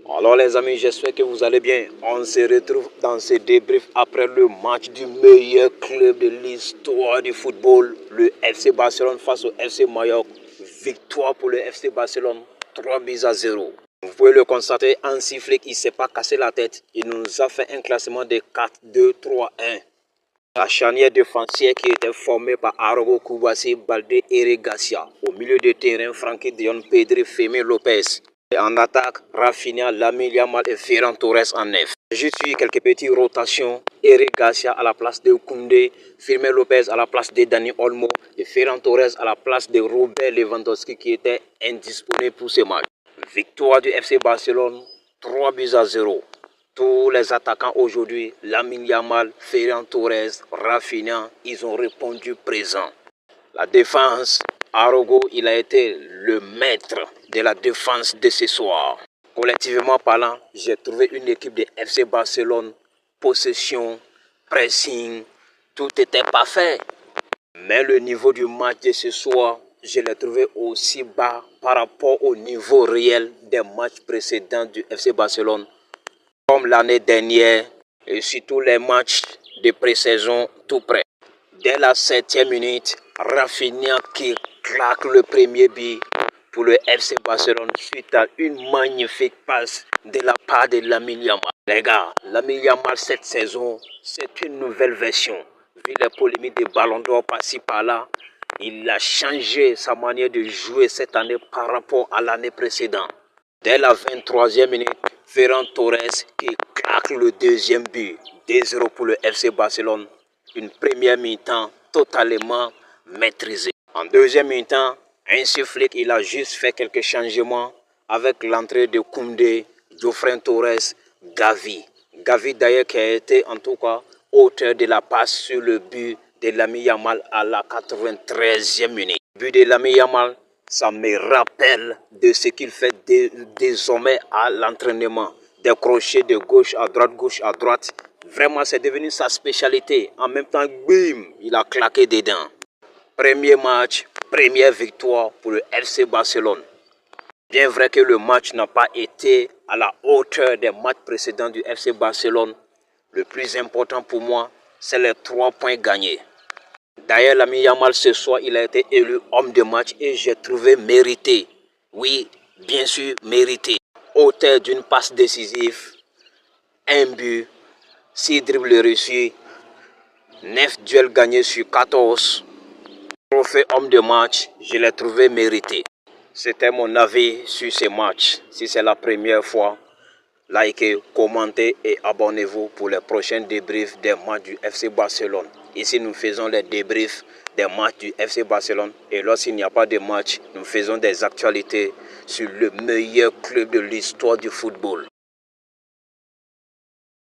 Alors les amis, j'espère que vous allez bien. On se retrouve dans ce débrief après le match du meilleur club de l'histoire du football, le FC Barcelone face au FC Mallorca. Victoire pour le FC Barcelone, 3-0. Vous pouvez le constater, Hansi Flick, il ne s'est pas cassé la tête. Il nous a fait un classement de 4-2-3-1. La charnière défensive qui était formée par Araujo, Koulibaly, Baldé et Eric Garcia. Au milieu de terrain, Frenkie de Jong, Pedri, Fermin Lopez. Et en attaque, Rafinha, Lamine Yamal et Ferran Torres en neuf. J'ai suivi quelques petites rotations. Eric Garcia à la place de Koundé, Fermin Lopez à la place de Dani Olmo et Ferran Torres à la place de Robert Lewandowski qui était indisponible pour ce match. Victoire du FC Barcelone, 3-0. Tous les attaquants aujourd'hui, Lamine Yamal, Ferran Torres, Rafinha, ils ont répondu présent. La défense, Araujo, il a été le maître de la défense de ce soir. Collectivement parlant, j'ai trouvé une équipe de FC Barcelone, possession, pressing, tout était parfait. Mais le niveau du match de ce soir, je l'ai trouvé aussi bas par rapport au niveau réel des matchs précédents du FC Barcelone. Comme l'année dernière et surtout les matchs de pré-saison tout près. Dès la 7e minute, Rafinha qui claque le premier but pour le FC Barcelone suite à une magnifique passe de la part de Lamine Yamal. Les gars, Lamine Yamal cette saison, c'est une nouvelle version. Vu les polémiques des ballons d'or par-ci par-là, il a changé sa manière de jouer cette année par rapport à l'année précédente. Dès la 23e minute, Ferran Torres qui claque le deuxième but, 2-0 pour le FC Barcelone. Une première mi-temps totalement maîtrisée. En deuxième mi-temps, Hansi Flick, il a juste fait quelques changements avec l'entrée de Koundé, Geoffrey Torres, Gavi. Gavi d'ailleurs qui a été en tout cas auteur de la passe sur le but de Lamine Yamal à la 93e minute. Le but de Lamine Yamal, ça me rappelle de ce qu'il fait désormais à l'entraînement. Des crochets de gauche à droite. Vraiment, c'est devenu sa spécialité. En même temps, bim, il a claqué dedans. Premier match, première victoire pour le FC Barcelone. Bien vrai que le match n'a pas été à la hauteur des matchs précédents du FC Barcelone. Le plus important pour moi, c'est les 3 points gagnés. D'ailleurs, Lamine Yamal ce soir, il a été élu homme de match et j'ai trouvé mérité. Oui, bien sûr, mérité. Auteur d'une passe décisive, un but, 6 dribbles réussis, 9 duels gagnés sur 14. Trophée homme de match, je l'ai trouvé mérité. C'était mon avis sur ce match. Si c'est la première fois, likez, commentez et abonnez-vous pour les prochains débriefs des matchs du FC Barcelone. Ici, nous faisons les débriefs des matchs du FC Barcelone. Et lorsqu'il n'y a pas de match, nous faisons des actualités sur le meilleur club de l'histoire du football.